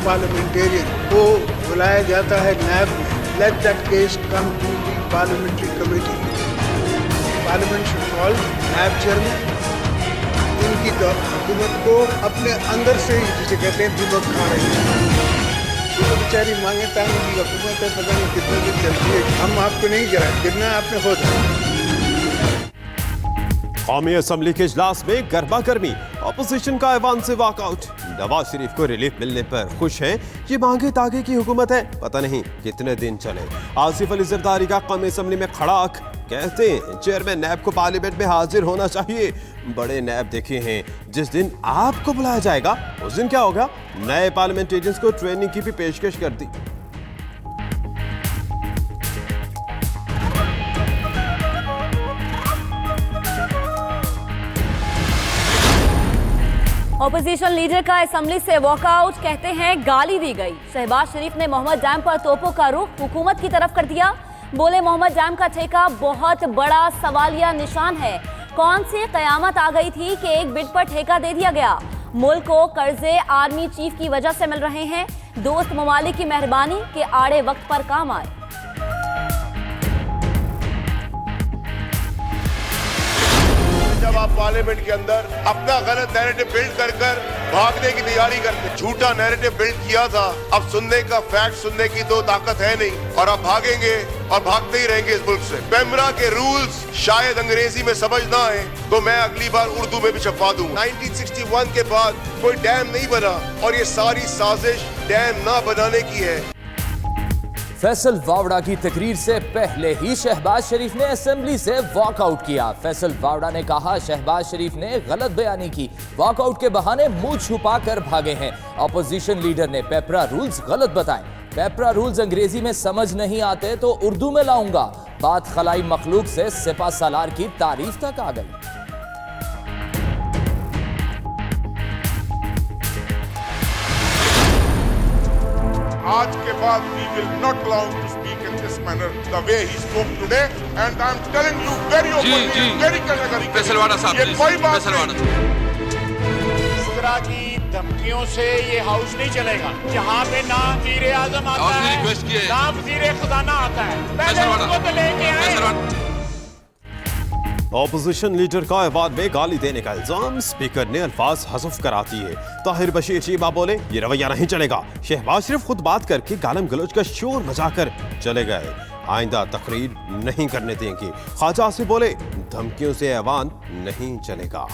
Parliamentarian को बुलाया जाता है नैब में। Let that case come to the parliamentary committee. Parliament should call NAB chairman. इनकी हुकूमत को अपने अंदर से ही, जिसे कहते हैं, दिमक खा रही है। तो बेचारी मांगे तांगे की हुकूमत है, पता नहीं कितने दिन चलती है। हम आपको नहीं गिराए, गिरना आपने खुद है। कौमी असम्बली के इजलास में गरमा गर्मी, अपोजिशन का ऐवान से वॉकआउट। नवाज शरीफ को रिलीफ मिलने पर खुश हैं। ये मांगे तागे की हुकूमत है, पता नहीं कितने दिन चले। आसिफ अली जरदारी का कौमी असम्बली में खड़ाक, कहते हैं चेयरमैन नैब को पार्लियामेंट में हाजिर होना चाहिए। बड़े नैब देखे हैं, जिस दिन आपको बुलाया जाएगा उस दिन क्या होगा? नए पार्लियामेंटेरियंस को ट्रेनिंग की भी पेशकश कर दी। ऑपोजिशन लीडर का असेंबली से वॉकआउट, कहते हैं गाली दी गई। शहबाज शरीफ ने मोहम्मद जैम पर तोपों का रुख हुकूमत की तरफ कर दिया। बोले मोहम्मद जैम का ठेका बहुत बड़ा सवालिया निशान है। कौन सी कयामत आ गई थी कि एक बिड पर ठेका दे दिया गया? मुल्क को कर्जे आर्मी चीफ की वजह से मिल रहे हैं। दोस्त ममालिक की मेहरबानी के आड़े वक्त पर काम आए। जब आप पार्लियामेंट के अंदर अपना गलत नैरेटिव बिल्ड कर भागने की तैयारी करते, झूठा नैरेटिव बिल्ड किया था, अब सुनने का फैक्ट सुनने की तो ताकत है नहीं और अब भागेंगे और भागते ही रहेंगे इस मुल्क से। पेमरा के रूल्स शायद अंग्रेजी में समझ ना आए तो मैं अगली बार उर्दू में भी छपवा दूं। 1961 के बाद कोई डैम नहीं बना और ये सारी साजिश डैम ना बनाने की है। फैसल वावड़ा की तकरीर से पहले ही शहबाज शरीफ ने असेंबली से वॉकआउट किया। फैसल वावड़ा ने कहा शहबाज शरीफ ने गलत बयानी की, वॉकआउट के बहाने मुंह छुपा कर भागे हैं। अपोजिशन लीडर ने पेपरा रूल्स गलत बताए। पेपरा रूल्स अंग्रेजी में समझ नहीं आते तो उर्दू में लाऊंगा। बात खलाई मखलूक से सिपा सालार की तारीफ तक आ गई। आज के बाद we will not allow him to speak in this manner the way he spoke today and I am telling you very openly very categorically ये कोई बात नहीं। इस तरह की धमकियों से ये हाउस नहीं चलेगा जहाँ पे ना वज़ीर आज़म आता है ना वज़ीर खजाना आता है। पहले उनको तो लेके आए। ऑपोजिशन लीडर का ऐवान में गाली देने का इल्जाम, स्पीकर ने अल्फाज हज़फ करा दिए। ताहिर बशीर चीमा बोले ये रवैया नहीं चलेगा। शहबाज शरीफ खुद बात करके गालम गलोच का शोर मचा कर चले गए। आइंदा तकरीर नहीं करने देंगे। ख्वाजा आसिफ बोले धमकियों से ऐवान नहीं चलेगा।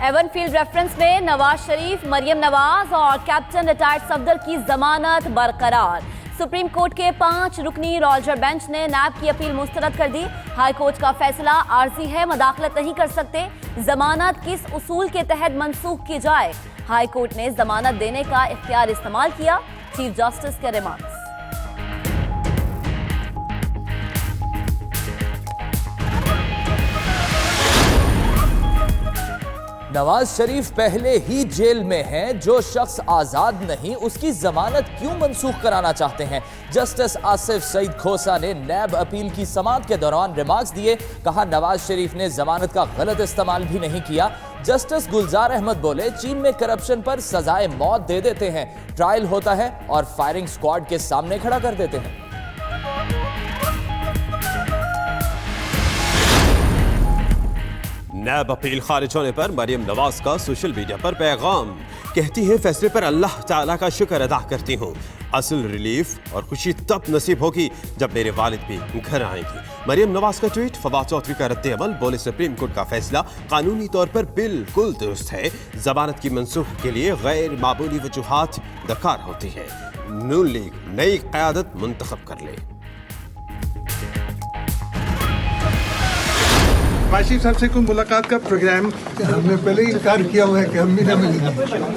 एवन फील्ड रेफरेंस में नवाज शरीफ, मरियम नवाज और कैप्टन रिटायर्ड सफदर की जमानत बरकरार। सुप्रीम कोर्ट के 5 रुकनी रॉजर बेंच ने नैब की अपील मुस्तरद कर दी। हाई कोर्ट का फैसला आर्जी है, मदाखलत नहीं कर सकते। जमानत किस उसूल के तहत मनसूख की जाए? हाई कोर्ट ने जमानत देने का इख्तियार इस्तेमाल किया। चीफ जस्टिस के रिमार्क्स। नवाज शरीफ पहले ही जेल में हैं। जो शख्स आजाद नहीं उसकी जमानत क्यों मनसूख कराना चाहते हैं? जस्टिस आसिफ सईद खोसा ने नैब अपील की समाअत के दौरान रिमार्क्स दिए। कहा नवाज शरीफ ने जमानत का गलत इस्तेमाल भी नहीं किया। जस्टिस गुलजार अहमद बोले चीन में करप्शन पर सजाए मौत दे देते हैं, ट्रायल होता है और फायरिंग स्क्वाड के सामने खड़ा कर देते हैं। नैब अपील खारिज होने पर मरियम नवाज का सोशल मीडिया पर पैगाम, कहती है फैसले पर अल्लाह ताला का शुक्र अदा करती हूँ। असल रिलीफ और खुशी तब नसीब होगी जब मेरे वालिद भी घर आएंगे। मरियम नवाज का ट्वीट, फवाद चौधरी का रद्द अमल, बोले सुप्रीम कोर्ट का फैसला कानूनी तौर पर बिल्कुल दुरुस्त है। जमानत की मनसूख के लिए गैर मामूली वजूहात दरकार होती है। नून लीग नई क़यादत मुंतखब कर ले। आसिफ साहब से कोई मुलाकात का प्रोग्राम हमने पहले ही इनकार किया हुआ है कि हम भी ना मिलेंगे।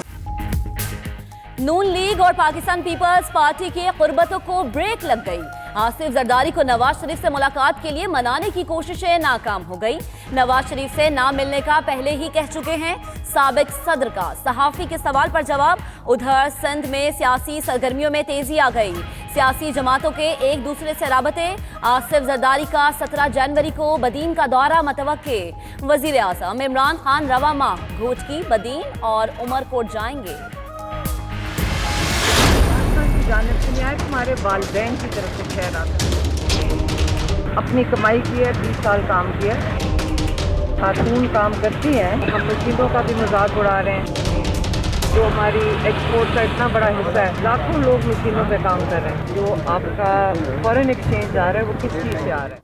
नून लीग और पाकिस्तान पीपल्स पार्टी की कुर्बतों को ब्रेक लग गई। आसिफ जरदारी को नवाज शरीफ से मुलाकात के लिए मनाने की कोशिशें नाकाम हो गई। नवाज शरीफ से ना मिलने का पहले ही कह चुके हैं साबिक सदर का सहाफी के सवाल पर जवाब। उधर सिंध में सियासी सरगर्मियों में तेजी आ गई। सियासी जमातों के एक दूसरे से राबते। आसिफ जरदारी का 17 जनवरी को बदीन का दौरा मतवक्के। वजीर आजम इमरान खान रवा माह घोटकी, बदीन और उमरकोट जाएंगे। जानिब से नहीं आया, हमारे वालिदैन की तरफ से खैर आता। अपनी कमाई की है, 20 साल काम किया, खातून काम करती हैं। हम मशीनों का भी मजाक उड़ा रहे हैं, जो हमारी एक्सपोर्ट का इतना बड़ा हिस्सा है। लाखों लोग मशीनों पे काम कर रहे हैं। जो आपका फॉरेन एक्सचेंज आ रहा है वो किस चीज़ से आ रहा है?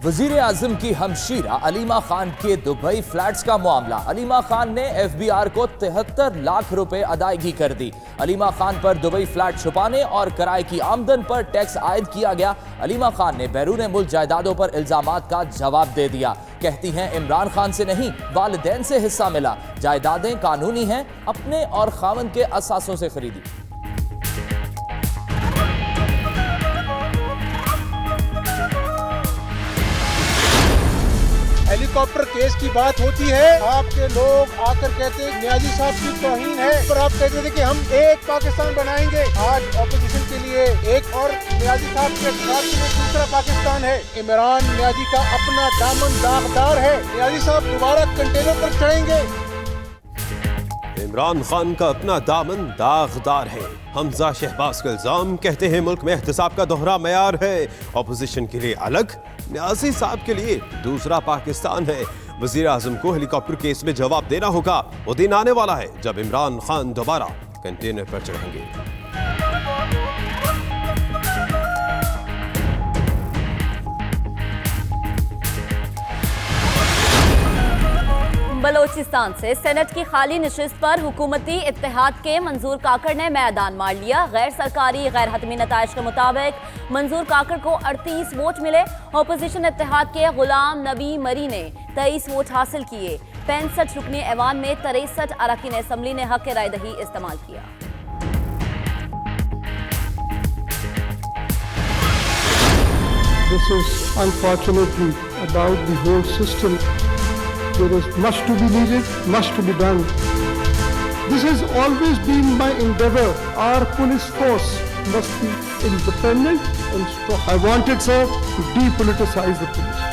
वजीर आजम की हमशीरा अलीमा खान के दुबई फ्लैट्स का मामला। अलीमा खान ने FBI को 73 लाख रुपए अदायगी कर दी। अलीमा खान पर दुबई फ्लैट छुपाने और किराए की आमदन पर टैक्स आयद किया गया। अलीमा खान ने बैरून मुल्क जायदादों पर इल्जामात का जवाब दे दिया। कहती हैं इमरान खान से नहीं, वालिदैन से हिस्सा मिला। जायदादें कानूनी हैं, अपने और खामन के असासों से खरीदी। हेलीकॉप्टर केस की बात होती है, आपके लोग आकर कहते हैं नियाजी साहब की तौहीन है, पर आप कहते थे कि हम एक पाकिस्तान बनाएंगे। आज ऑपोजिशन के लिए एक और नियाजी साहब के साथ में दूसरा पाकिस्तान है। इमरान नियाजी का अपना दामन दागदार है। नियाजी साहब दोबारा कंटेनर पर चढ़ेंगे। इमरान खान का अपना दामन दागदार है। हमजा शहबाज का इल्जाम, कहते हैं मुल्क में एहतसाब का दोहरा मयार है। ऑपोजिशन के लिए अलग, नियाजी साहब के लिए दूसरा पाकिस्तान है। वजीर आजम को हेलीकॉप्टर केस में जवाब देना होगा। वो दिन आने वाला है जब इमरान खान दोबारा कंटेनर पर चढ़ेंगे। बलोचिस्तान से सेनेट की खाली नशिस्त पर हुकूमती इत्तेहाद के मंजूर काकड़ ने मैदान मार लिया। गैर सरकारी गैर हतमी नताइज के मुताबिक मंजूर काकड़ को 38 वोट मिले। अपोजिशन इत्तेहाद के गुलाम नबी मरी ने 23 वोट हासिल किए। 65 रुकनी ऐवान में 63 अरकान असम्बली ने हक राय दही इस्तेमाल किया। This is unfortunately about the whole system. There is much to be needed, much to be done. This has always been my endeavor. Our police force must be independent and strong. I wanted, sir, to depoliticize the police.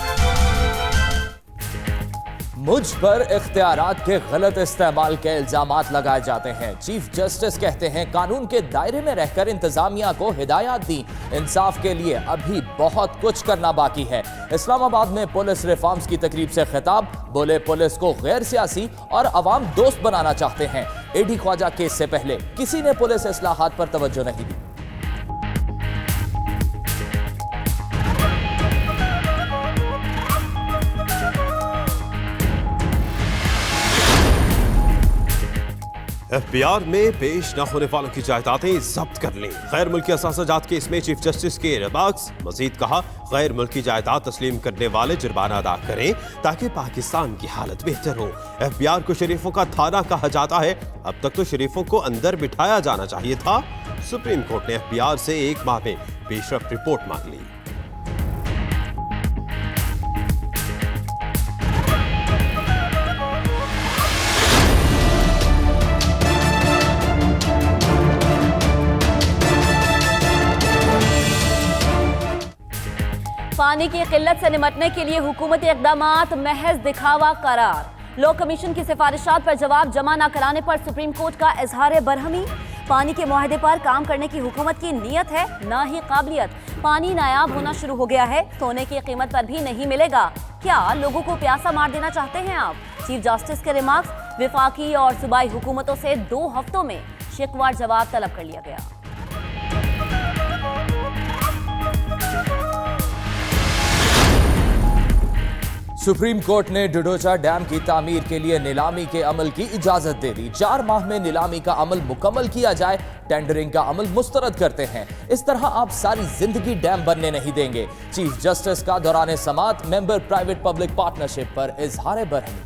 मुझ पर इख्तियारात के गलत इस्तेमाल के इल्जामात लगाए जाते हैं। Chief justice कहते हैं कानून के दायरे में रहकर इंतजामिया को हिदायत दी। इंसाफ के लिए अभी बहुत कुछ करना बाकी है। इस्लामाबाद में पुलिस रिफॉर्म्स की तकरीब से खिताब, बोले पुलिस को गैर सियासी और अवाम दोस्त बनाना चाहते हैं। एडी ख्वाजा केस से पहले किसी ने पुलिस इस्लाहात पर तवज्जो नहीं दी। FBI में पेश न होने वालों की जायदादें जब्त कर लीं। गैर मुल्की असासाजात केस में चीफ जस्टिस के रिमार्क्स। मजीद कहा, गैर मुल्की जायदाद तस्लीम करने वाले जुर्माना अदा करें ताकि पाकिस्तान की हालत बेहतर हो। FBI को शरीफों का थाना कहा जाता है। अब तक तो शरीफों को अंदर बिठाया जाना चाहिए था। सुप्रीम कोर्ट ने FBI से 1 माह में पेशरफ रिपोर्ट मांग ली। पानी की किल्लत से निपटने के लिए हुकूमती इक़दामात महज दिखावा करार। लॉ कमीशन की सिफारिशात पर जवाब जमा न कराने पर सुप्रीम कोर्ट का इजहार बरहमी। पानी के मुआहदे पर काम करने की हुकूमत की नीयत है, ना ही काबिलियत। पानी नायाब होना शुरू हो गया है, सोने की कीमत पर भी नहीं मिलेगा। क्या लोगों को प्यासा मार देना चाहते हैं आप? चीफ जस्टिस के रिमार्क्स। विफाकी और सूबाई हुकूमतों से 2 हफ्तों में शिकवार जवाब तलब कर लिया गया। सुप्रीम कोर्ट ने डडोचा डैम की तामीर के लिए नीलामी के अमल की इजाजत दे दी। 4 माह में नीलामी का अमल मुकम्मल किया जाए। टेंडरिंग का अमल मुस्तरद करते हैं। इस तरह आप सारी जिंदगी डैम बनने नहीं देंगे। चीफ जस्टिस का दौरान समात मेंबर प्राइवेट पब्लिक पार्टनरशिप पर इजहार बरहमी।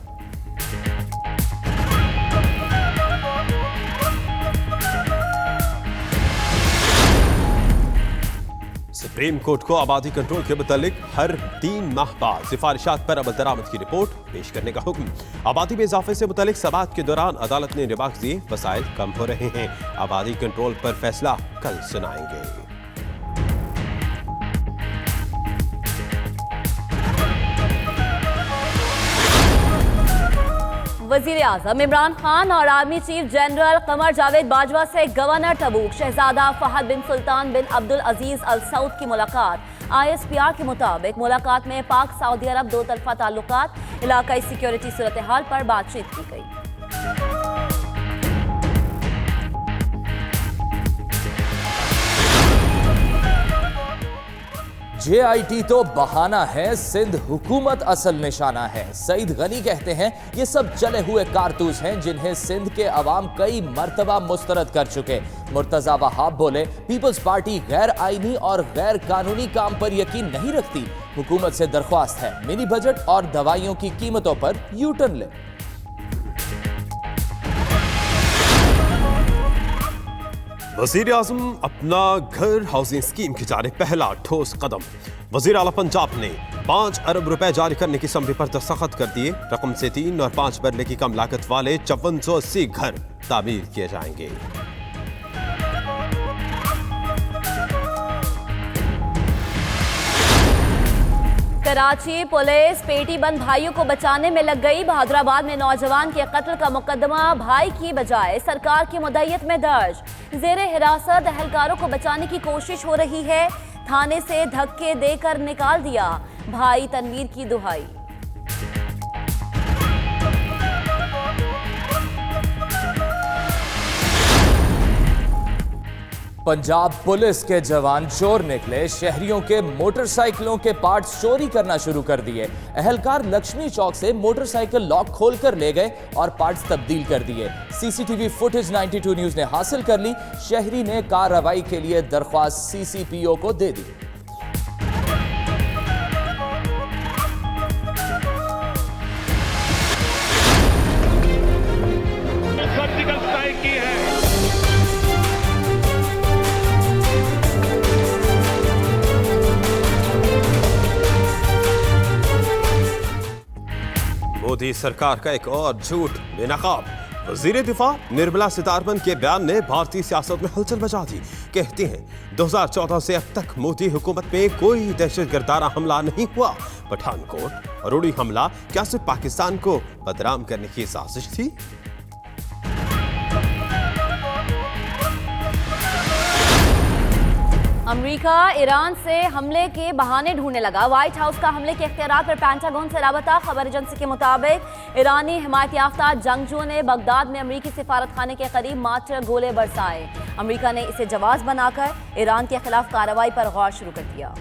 सुप्रीम कोर्ट को आबादी कंट्रोल के मुतालिक हर 3 माह बाद सिफारिशात पर अमल दरामद की रिपोर्ट पेश करने का हुक्म। आबादी में इजाफे से मुतालिक समाअत के दौरान अदालत ने रिमार्क दिए, मसाइल कम हो रहे हैं। आबादी कंट्रोल पर फैसला कल सुनाएंगे। वजीर आजम इमरान खान और army chief general Qamar Javed Bajwa से गवर्नर तबूक शहजादा फहद बिन सुल्तान बिन अब्दुल अजीज अल सऊद की मुलाकात। ISPR के मुताबिक मुलाकात में पाक सऊदी अरब दो तरफा ताल्लुकात, इलाकाई सिक्योरिटी सूरत हाल पर बातचीत की गई। JIT तो बहाना है, सिंध हुकूमत असल निशाना है। सईद गनी कहते हैं ये सब चले हुए कारतूस हैं जिन्हें सिंध के अवाम कई मर्तबा मुस्तरद कर चुके। मुर्तजा वहाब बोले, पीपल्स पार्टी गैर आईनी और गैर कानूनी काम पर यकीन नहीं रखती। हुकूमत से दरख्वास्त है मिनी बजट और दवाइयों की कीमतों पर यू टर्न ले। वजीर आजम अपना घर हाउसिंग स्कीम की जानिब पहला ठोस कदम। वजीर आला पंजाब ने 5 अरब रुपए जारी करने की समझी पर दस्तखत कर दिए। रकम से 3 और 5 मरले की कम लागत वाले 5480 घर तामीर किए जाएंगे। कराची पुलिस पेटी बंद भाइयों को बचाने में लग गई। बहादुराबाद में नौजवान के कत्ल का मुकदमा भाई की बजाय सरकार की मुद्दत में दर्ज। जेरे हिरासत अहलकारों को बचाने की कोशिश हो रही है। थाने से धक्के देकर निकाल दिया। भाई तनवीर की दुहाई। पंजाब पुलिस के जवान चोर निकले, शहरियों के मोटरसाइकिलों के पार्ट्स चोरी करना शुरू कर दिए। अहलकार लक्ष्मी चौक से मोटरसाइकिल लॉक खोलकर ले गए और पार्ट्स तब्दील कर दिए। CCTV फुटेज 92 न्यूज ने हासिल कर ली। शहरी ने कार्रवाई के लिए दरख्वास्त CCPO को दे दी। सर्जिकल स्ट्राइक की है। मोदी सरकार का एक और झूठ बेनकाब। वजीर दिफा निर्मला सीतारमण के बयान ने भारतीय सियासत में हलचल मचा दी। कहते हैं 2014 से अब तक मोदी हुकूमत में कोई दहशतगर्दाना हमला नहीं हुआ। पठानकोट और उड़ी हमला क्या सिर्फ पाकिस्तान को बदनाम करने की साजिश थी? अमेरिका ईरान से हमले के बहाने ढूंढने लगा। व्हाइट हाउस का हमले के इख्तियारात पर पेंटागन से राबता। खबर एजेंसी के मुताबिक ईरानी हिमायत याफ्ता जंगजुओं ने बगदाद में अमेरिकी सिफारत खाने के करीब मात्र गोले बरसाए। अमेरिका ने इसे जवाब बनाकर ईरान के खिलाफ कार्रवाई पर गौर शुरू कर दिया।